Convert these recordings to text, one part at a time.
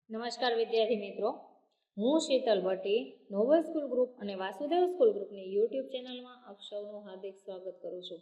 નમસ્કાર વિદ્યાર્થી મિત્રો, હું Sheetal Bhatti noble school group અને વાસુદેવ સ્કૂલ ગ્રુપની યુટ્યુબ ચેનલમાં આપ સૌનું હાર્દિક સ્વાગત કરું છું.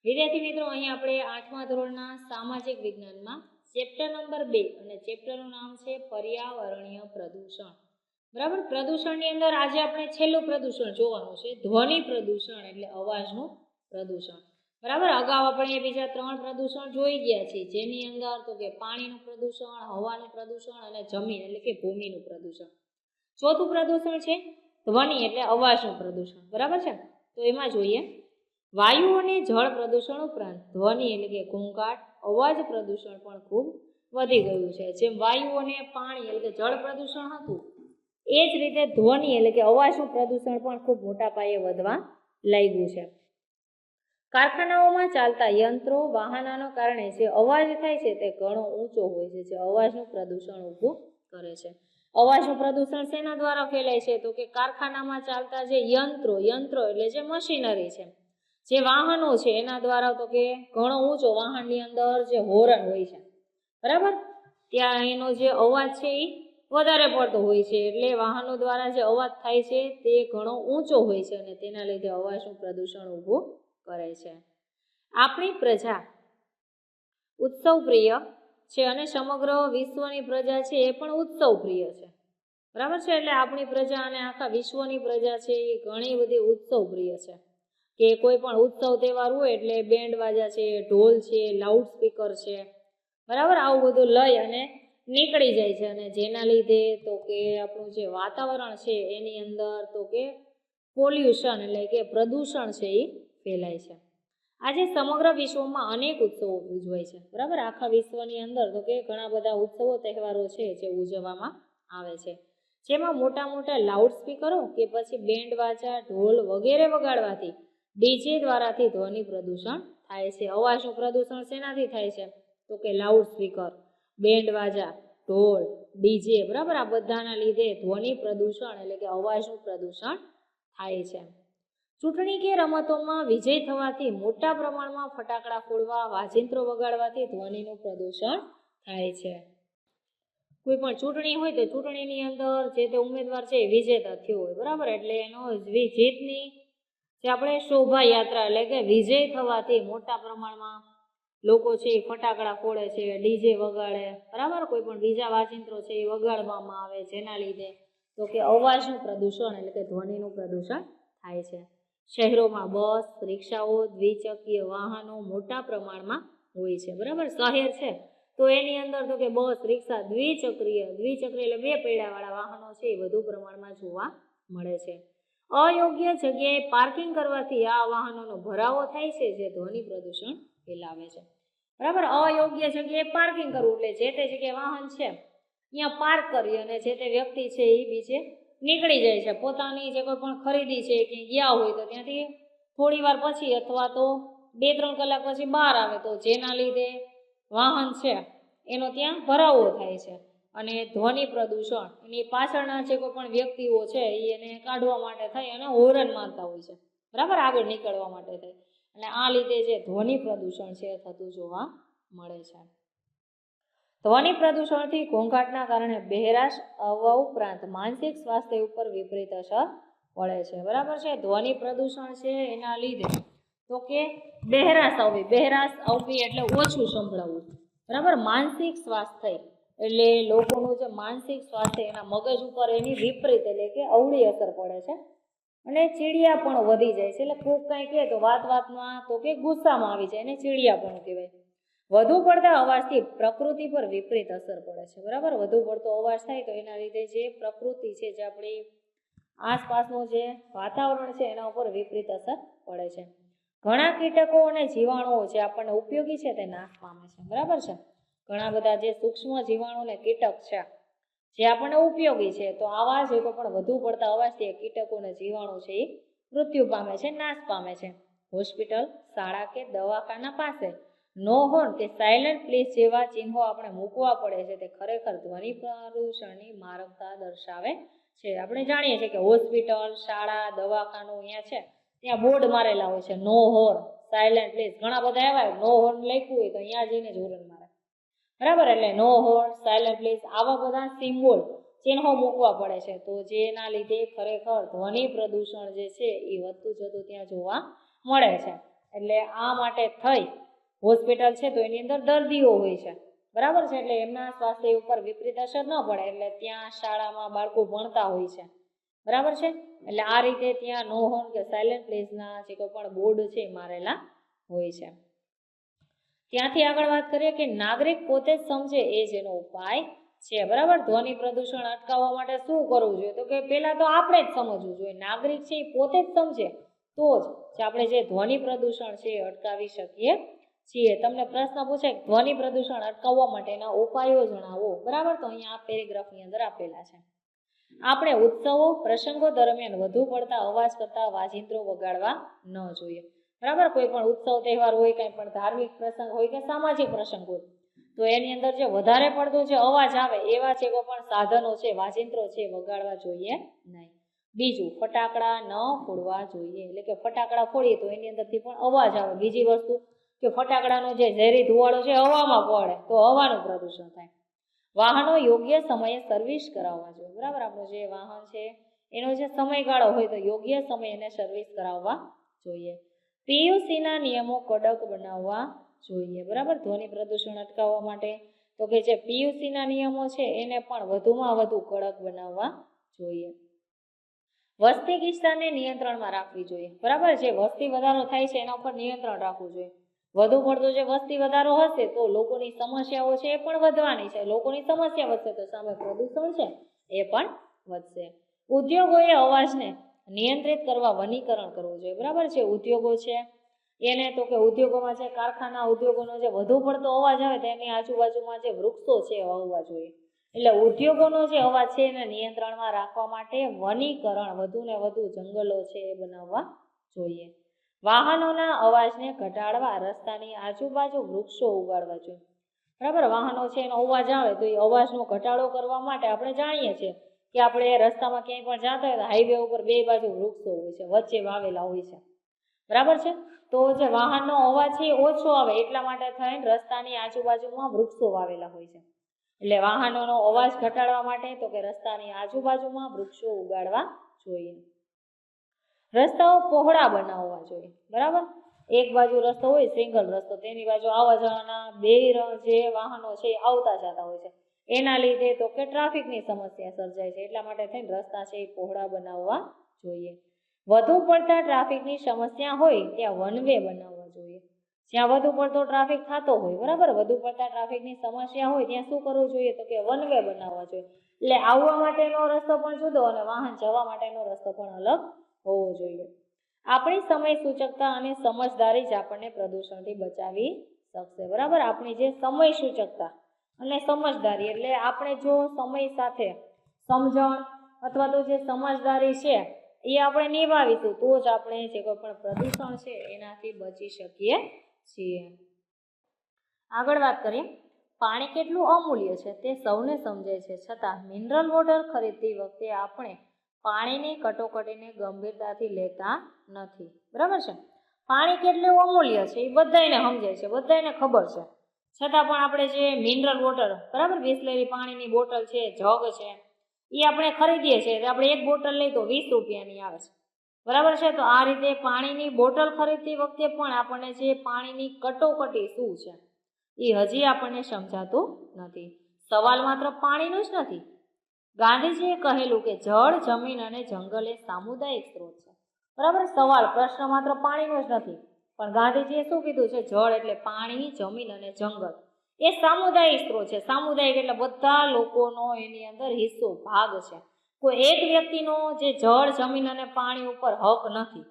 વિદ્યાર્થી મિત્રો, અહીં આપણે 8મા ધોરણના સામાજિક વિજ્ઞાનમાં ચેપ્ટર નંબર 2 અને ચેપ્ટરનું નામ છે પર્યાવરણીય પ્રદૂષણ. બરાબર, પ્રદૂષણની અંદર આજે આપણે છેલ્લું પ્રદૂષણ જોવાનું છે, ધ્વનિ પ્રદૂષણ એટલે અવાજનું પ્રદૂષણ. બરાબર, અગાઉ આપણે બીજા 3 પ્રદૂષણ જોઈ ગયા છીએ, જેની અંદર તો કે પાણીનું પ્રદૂષણ, હવાનું પ્રદૂષણ અને જમીન એટલે કે ભૂમિનું પ્રદૂષણ. ચોથું પ્રદૂષણ છે ધ્વનિ એટલે અવાજનું પ્રદૂષણ. બરાબર છે, તો એમાં જોઈએ વાયુ અને જળ પ્રદૂષણ ઉપરાંત ધ્વનિ એટલે કે ઘોંઘાટ, અવાજ પ્રદૂષણ પણ ખૂબ વધી ગયું છે. જેમ વાયુ અને પાણી એટલે કે જળ પ્રદૂષણ હતું, એ જ રીતે ધ્વનિ એટલે કે અવાજનું પ્રદૂષણ પણ ખૂબ મોટા પાયે વધવા લાગ્યું છે. કારખાનાઓમાં ચાલતા યંત્રો, વાહનોના કારણે જે અવાજ થાય છે તે ઘણો ઊંચો હોય છે, જે અવાજનું પ્રદૂષણ ઊભું કરે છે. અવાજનું પ્રદૂષણ શેના દ્વારા ફેલાય છે? તો કે કારખાનામાં ચાલતા જે યંત્રો એટલે જે મશીનરી છે, જે વાહનો છે એના દ્વારા તો કે ઘણો ઊંચો, વાહનની અંદર જે હોર્ન હોય છે, બરાબર, ત્યાં એનો જે અવાજ છે એ વધારે પડતો હોય છે, એટલે વાહનો દ્વારા જે અવાજ થાય છે તે ઘણો ઊંચો હોય છે અને તેના લીધે અવાજનું પ્રદૂષણ ઊભું કરે છે. આપણી પ્રજા ઉત્સવ પ્રિય છે અને સમગ્ર વિશ્વની પ્રજા છે એ પણ ઉત્સવ પ્રિય છે. બરાબર છે, એટલે આપણી પ્રજા અને આખા વિશ્વની પ્રજા છે એ ઘણી બધી ઉત્સવ પ્રિય છે, કે કોઈ પણ ઉત્સવ તહેવાર હોય એટલે બેન્ડ વાજા છે, ઢોલ છે, લાઉડ સ્પીકર છે, બરાબર, આવું બધું લઈ અને નીકળી જાય છે અને જેના લીધે તો કે આપણું જે વાતાવરણ છે એની અંદર તો કે પોલ્યુશન એટલે કે પ્રદૂષણ છે એ ફેલાય છે. આજે સમગ્ર વિશ્વમાં અનેક ઉત્સવો ઉજવાય છે. બરાબર, આખા વિશ્વની અંદર તો કે ઘણા બધા ઉત્સવો તહેવારો છે જે ઉજવવામાં આવે છે, જેમાં મોટા મોટા લાઉડ સ્પીકરો કે પછી બેન્ડ વાજા, ઢોલ વગેરે વગાડવાથી, ડીજે દ્વારાથી ધ્વનિ પ્રદૂષણ થાય છે. અવાજનું પ્રદૂષણ શેનાથી થાય છે? તો કે લાઉડ સ્પીકર, બેન્ડ વાજા, ઢોલ, ડીજે, બરાબર, આ બધાના લીધે ધ્વનિ પ્રદૂષણ એટલે કે અવાજનું પ્રદૂષણ થાય છે. ચૂંટણી કે રમતોમાં વિજય થવાથી મોટા પ્રમાણમાં ફટાકડા ફોડવા, વાજિંત્રો વગાડવાથી ધ્વનિનું પ્રદૂષણ થાય છે. કોઈ પણ ચૂંટણી હોય તો ચૂંટણીની અંદર જે તે ઉમેદવાર છે એ વિજેતા થયો હોય, બરાબર, એટલે એનો જીતની જે આપણે શોભાયાત્રા એટલે કે વિજય થવાથી મોટા પ્રમાણમાં લોકો છે એ ફટાકડા ફોડે છે, ડીજે વગાડે, બરાબર, કોઈ પણ બીજા વાજિંત્રો છે એ વગાડવામાં આવે, જેના લીધે તો કે અવાજનું પ્રદૂષણ એટલે કે ધ્વનિનું પ્રદૂષણ થાય છે. શહેરોમાં બસ, રિક્ષાઓ, દ્વિચક્રીય વાહનો મોટા પ્રમાણમાં હોય છે. બરાબર, શહેર છે તો એની અંદર તો કે બસ, રિક્ષા, દ્વિચક્રીય એટલે 2 પૈડાવાળા વાહનો છે એ વધુ પ્રમાણમાં જોવા મળે છે. અયોગ્ય જગ્યાએ પાર્કિંગ કરવાથી આ વાહનોનો ભરાવો થાય છે, જે ધ્વનિ પ્રદૂષણ ફેલાવે છે. બરાબર, અયોગ્ય જગ્યાએ પાર્કિંગ કરવું એટલે જે તે જગ્યાએ વાહન છે ત્યાં પાર્ક કરી અને જે તે વ્યક્તિ છે એ બીજે નીકળી જાય છે. પોતાની જે કોઈ પણ ખરીદી છે કે ગયા હોય તો ત્યાંથી થોડી વાર પછી અથવા તો 2-3 કલાક પછી બહાર આવે, તો જેના લીધે વાહન છે એનો ત્યાં ભરાવો થાય છે અને ધ્વનિ પ્રદૂષણ એની પાછળના જે કોઈ પણ વ્યક્તિઓ છે એને કાઢવા માટે થઈ અને હોર્ન મારતા હોય છે, બરાબર, આગળ નીકળવા માટે થઈ, અને આ લીધે જે ધ્વનિ પ્રદૂષણ છે થતું જોવા મળે છે. ધ્વનિ પ્રદૂષણથી ઘોંઘાટના કારણે બહેરાશ આવવા ઉપરાંત માનસિક સ્વાસ્થ્ય ઉપર વિપરીત અસર પડે છે. બરાબર છે, ધ્વનિ પ્રદૂષણ છે એના લીધે તો કે બહેરાશ આવવી એટલે ઓછું સંભળાવવું, બરાબર, માનસિક સ્વાસ્થ્ય એટલે લોકોનું જે માનસિક સ્વાસ્થ્ય એના મગજ ઉપર એની વિપરીત એટલે કે અવળી અસર પડે છે અને ચીડિયા પણ વધી જાય છે. એટલે ખૂબ કાંઈ કહે તો વાતમાં તો કે ગુસ્સામાં આવી જાય, એને ચીડિયા પણ કહેવાય. વધુ પડતા અવાજથી પ્રકૃતિ પર વિપરીત અસર પડે છે. બરાબર, વધુ પડતો અવાજ થાય તો એના લીધે જે પ્રકૃતિ છે, જે આપણી આસપાસનું જે વાતાવરણ છે એના ઉપર વિપરીત અસર પડે છે. ઘણા કીટકો અને જીવાણુઓ જે આપણને ઉપયોગી છે તે નાશ પામે છે. બરાબર છે, ઘણા બધા જે સૂક્ષ્મ જીવાણુ અને કીટક છે જે આપણને ઉપયોગી છે, તો આવા જે કોઈ પણ વધુ પડતા અવાજથી કીટકો અને જીવાણુ છે એ મૃત્યુ પામે છે, નાશ પામે છે. હોસ્પિટલ, શાળા કે દવાખાના પાસે નો હોર્ન કે સાયલેન્ટ પ્લીઝ જેવા ચિહ્નો આપણે મૂકવા પડે છે, તે ખરેખર ધ્વનિ પ્રદૂષણની મારકતા દર્શાવે છે. આપણે જાણીએ છીએ કે હોસ્પિટલ, શાળા, દવાખાનું અહીંયા છે ત્યાં બોર્ડ મારેલા હોય છે, નો હોર્ન, સાયલેન્ટ પ્લીઝ, ઘણા બધા એવા નો હોર્ન લખ્યું હોય તો અહીંયા જઈને જ હોર્ન મારે, બરાબર, એટલે નો હોલ્ડ, સાયલન્ટ પ્લીઝ, આવા બધા સિમ્બોલ ચિહ્નો મૂકવા પડે છે. તો જેના લીધે ખરેખર ધ્વનિ પ્રદૂષણ જે છે એ વધતું જતું ત્યાં જોવા મળે છે. એટલે આ માટે થઈ હોસ્પિટલ છે તો એની અંદર દર્દીઓ હોય છે, બરાબર છે, એટલે એમના સ્વાસ્થ્ય ઉપર વિપરીત અસર ન પડે એટલે ત્યાં શાળામાં બાળકો ભણતા હોય છે, બરાબર છે. એટલે આ રીતે ત્યાં નો હોર્ન કે સાયલન્ટ પ્લીઝના જે કોઈ પણ બોર્ડ છે મારેલા હોય છે. ત્યાંથી આગળ વાત કરીએ કે નાગરિક પોતે જ સમજે એ જ એનો ઉપાય છે, બરાબર. ધ્વનિ પ્રદૂષણ અટકાવવા માટે શું કરવું જોઈએ? તો કે પહેલા તો આપણે જ સમજવું જોઈએ. નાગરિક છે એ પોતે જ સમજે તો જ આપણે જે ધ્વનિ પ્રદૂષણ છે એ અટકાવી શકીએ છીએ. તમને પ્રશ્ન પૂછે ધ્વનિ પ્રદૂષણ અટકાવવા માટેના ઉપાયો જણાવો, બરાબર. તો અહીંયા આ પેરેગ્રાફની અંદર આપેલા છે. આપણે ઉત્સવો પ્રસંગો દરમિયાન વધુ પડતા અવાજ કરતા વાજિંત્રો વગાડવા ન જોઈએ, બરાબર. કોઈ પણ ઉત્સવ તહેવાર હોય, કંઈ પણ ધાર્મિક પ્રસંગ હોય કે સામાજિક પ્રસંગ હોય તો એની અંદર જે વધારે પડતો જે અવાજ આવે એવા જે કોઈ પણ સાધનો છે, વાજિંત્રો છે વગાડવા જોઈએ નહીં. બીજું, ફટાકડા ન ફોડવા જોઈએ, એટલે કે ફટાકડા ફોડીએ તો એની અંદરથી પણ અવાજ આવે. બીજી વસ્તુ કે ફટાકડાનો જે ઝેરી ધુવાળો છે હવામાં પડે તો હવાનું પ્રદૂષણ થાય. વાહનો યોગ્ય સમયે સર્વિસ કરાવવા જોઈએ, બરાબર. આપણું જે વાહન છે એનો જે સમયગાળો હોય તો યોગ્ય સમયે એને સર્વિસ કરાવવા જોઈએ. પીયુસીના નિયમો કડક બનાવવા જોઈએ, બરાબર. ધ્વનિ પ્રદૂષણ અટકાવવા માટે તો કે જે પીયુસીના નિયમો છે એને પણ વધુમાં વધુ કડક બનાવવા જોઈએ. વસ્તી ગીચતાને નિયંત્રણમાં રાખવી જોઈએ, બરાબર. જે વસ્તી વધારો થાય છે એના ઉપર નિયંત્રણ રાખવું જોઈએ. વધુ પડતો જે વસ્તી વધારો હશે તો લોકોની સમસ્યાઓ છે એ પણ વધવાની છે. લોકોની સમસ્યા વધશે તો સામે પ્રદૂષણ છે એ પણ વધશે. ઉદ્યોગોએ અવાજને નિયંત્રિત કરવા વનીકરણ કરવું જોઈએ, બરાબર છે. ઉદ્યોગો છે એને તો કે ઉદ્યોગોમાં જે કારખાના ઉદ્યોગોનો જે વધુ પડતો અવાજ આવે તો એની આજુબાજુમાં જે વૃક્ષો છે વાવવા જોઈએ. એટલે ઉદ્યોગોનો જે અવાજ છે એને નિયંત્રણમાં રાખવા માટે વનીકરણ, વધુ ને વધુ જંગલો છે એ બનાવવા જોઈએ. વાહનોના અવાજને ઘટાડવા રસ્તાની આજુબાજુ વૃક્ષો ઉગાડવા જોઈએ, બરાબર. વાહનો છે એનો અવાજ આવે તો એ અવાજનો ઘટાડો કરવા માટે આપણે જાણીએ છીએ કે આપણે રસ્તામાં ક્યાંય પણ જતા હોય તો હાઈવે ઉપર બે બાજુ વૃક્ષો હોય છે, વચ્ચે વાવેલા હોય છે, બરાબર છે. તો જે વાહનનો અવાજ છે એ ઓછો આવે એટલા માટે થઈને રસ્તાની આજુબાજુમાં વૃક્ષો વાવેલા હોય છે. એટલે વાહનોનો અવાજ ઘટાડવા માટે તો કે રસ્તાની આજુબાજુમાં વૃક્ષો ઉગાડવા જોઈએ. રસ્તાઓ પહોળા બનાવવા જોઈએ, બરાબર. એક બાજુ રસ્તો હોય સિંગલ રસ્તો, તેની બાજુ આવવા જવાના બે જે વાહનો છે એ આવતા જતા હોય છે, એના લીધે તો કે ટ્રાફિકની સમસ્યા સર્જાય છે. એટલા માટે થઈને રસ્તા છે એ પહોળા બનાવવા જોઈએ. વધુ પડતા ટ્રાફિકની સમસ્યા હોય ત્યાં વન વે બનાવવા જોઈએ. જ્યાં વધુ પડતો ટ્રાફિક થતો હોય, બરાબર, વધુ પડતા ટ્રાફિકની સમસ્યા હોય ત્યાં શું કરવું જોઈએ? તો કે વન વે બનાવવા જોઈએ. એટલે આવવા માટેનો રસ્તો પણ જુદો અને વાહન જવા માટેનો રસ્તો પણ અલગ હોવો જોઈએ. આપણી સમય સૂચકતા અને સમજદારી જ આપણને પ્રદૂષણથી બચાવી શકશે, બરાબર. આપણી જે સમય સૂચકતા અને સમજદારી એટલે આપણે જો સમય સાથે સમજણ અથવા તો જે સમજદારી છે એ આપણે નિભાવીશું તો જ આપણે જે કોઈ પણ પ્રદૂષણ છે એનાથી બચી શકીએ છીએ. આગળ વાત કરીએ, પાણી કેટલું અમૂલ્ય છે તે સૌને સમજે છે, છતાં મિનરલ વોટર ખરીદતી વખતે આપણે પાણીની કટોકટીને ગંભીરતાથી લેતા નથી, બરાબર છે. પાણી કેટલું અમૂલ્ય છે એ બધાને સમજાય છે, બધાને ખબર છે, છતાં પણ આપણે જે મિનરલ વોટર, બરાબર, બિસલેરી પાણીની બોટલ છે, જગ છે એ આપણે ખરીદીએ છીએ. આપણે એક બોટલ લઈ તો 20 રૂપિયાની આવે છે, બરાબર છે. તો આ રીતે પાણીની બોટલ ખરીદતી વખતે પણ આપણને જે પાણીની કટોકટી શું છે એ હજી આપણને સમજાતું નથી. સવાલ માત્ર પાણીનો જ નથી. ગાંધીજીએ કહેલું કે જળ, જમીન અને જંગલ એ સામુદાયિક સ્ત્રોત છે, બરાબર. સવાલ પ્રશ્ન માત્ર પાણીનો જ નથી, પણ ગાંધીજીએ શું કીધું છે? જળ એટલે પાણી, જમીન અને જંગલ એ સામુદાયિક સ્ત્રોત છે. સામુદાયિક એટલે બધા લોકોનો એની અંદર હિસ્સો, ભાગ છે. કોઈ એક વ્યક્તિનો જે જળ, જમીન અને પાણી ઉપર હક નથી,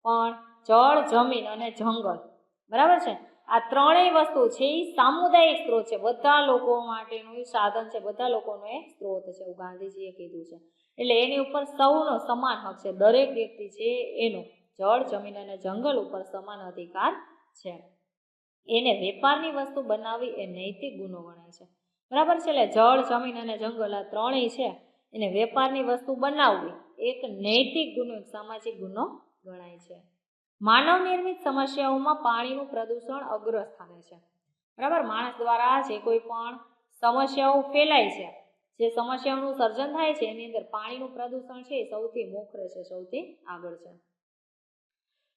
પણ જળ, જમીન અને જંગલ, બરાબર છે, આ ત્રણેય વસ્તુ છે એ સામુદાયિક સ્ત્રોત છે. બધા લોકો માટેનું સાધન છે, બધા લોકોનો એ સ્ત્રોત છે, એવું ગાંધીજીએ કીધું છે. એટલે એની ઉપર સૌનો સમાન હક છે. દરેક વ્યક્તિ છે એનો જળ, જમીન અને જંગલ ઉપર સમાન અધિકાર છે. એને વેપારની વસ્તુ બનાવવી એ નૈતિક ગુનો ગણાય છે, બરાબર છે. એટલે જળ, જમીન અને જંગલ આ ત્રણેય છે એને વેપારની વસ્તુ બનાવવી એક નૈતિક ગુનો, એક સામાજિક ગુનો ગણાય છે. માનવ નિર્મિત સમસ્યાઓમાં પાણીનું પ્રદૂષણ અગ્રસ્થાને છે, બરાબર, માણસ દ્વારા જે કોઈ પણ સમસ્યાઓ ફેલાય છે, જે સમસ્યાઓનું સર્જન થાય છે, એની અંદર પાણીનું પ્રદૂષણ છે એ સૌથી મોખરે છે, સૌથી આગળ છે.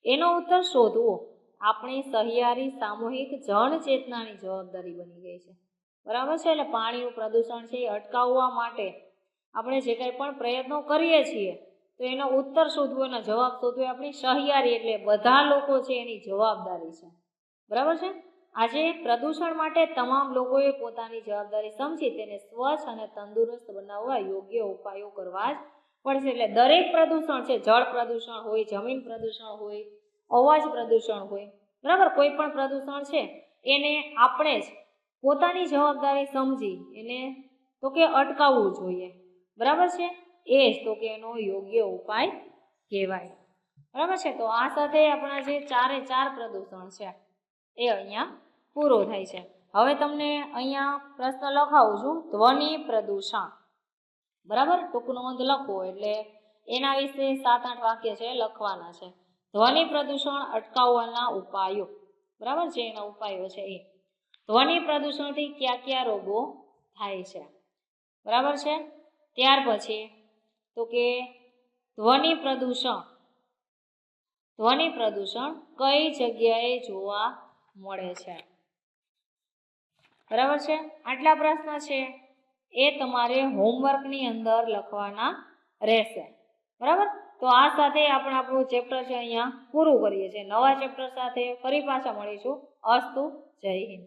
એનો ઉત્તર શોધવો આપણી સહિયારી સામૂહિક જન ચેતનાની જવાબદારી બની ગઈ છે. બરાબર છે, એટલે પાણીનું પ્રદૂષણ છે એ અટકાવવા માટે આપણે જે કંઈ પણ પ્રયત્નો કરીએ છીએ તો એનો ઉત્તર શોધવો, એનો જવાબ શોધવો એ આપણી સહિયારી એટલે બધા લોકો છે એની જવાબદારી છે. બરાબર છે. આજે પ્રદૂષણ માટે તમામ લોકોએ પોતાની જવાબદારી સમજી તેને સ્વચ્છ અને તંદુરસ્ત બનાવવા યોગ્ય ઉપાયો કરવા જ પડશે. એટલે દરેક પ્રદૂષણ છે, જળ પ્રદૂષણ હોય, જમીન પ્રદૂષણ હોય, અવાજ પ્રદૂષણ હોય, બરાબર, કોઈ પણ પ્રદૂષણ છે એને આપણે જ પોતાની જવાબદારી સમજી એને તો કે અટકાવવું જોઈએ. બરાબર છે, એ જ તો કે એનો યોગ્ય ઉપાય કહેવાય. બરાબર છે. તો આ સાથે આપણા જે 4 પ્રદૂષણ છે એ અહીંયા પૂરો થાય છે. હવે તમને અહીંયા પ્રશ્ન લખાવું છું, ધ્વનિ પ્રદૂષણ. બરાબર, ટૂંક નોંધ લખો એટલે એના વિશે 7-8 વાક્ય છે લખવાના છે. ધ્વનિ પ્રદૂષણ અટકાવવાના ઉપાયો. બરાબર છે, એના ઉપાયો છે એ. ધ્વનિ પ્રદૂષણથી કયા રોગો થાય છે. બરાબર છે. ત્યાર પછી તો કે ધ્વનિ પ્રદૂષણ કઈ જગ્યાએ જોવા મળે છે. બરાબર છે. આટલા પ્રશ્ન છે એ તમારે હોમવર્કની અંદર લખવાના રહેશે. બરાબર, તો આ સાથે આપણે આપણું ચેપ્ટર છે અહીંયા પૂરું કરીએ છીએ. નવા ચેપ્ટર સાથે ફરી પાછા મળીશું. અસ્તુ, જય હિન્દ.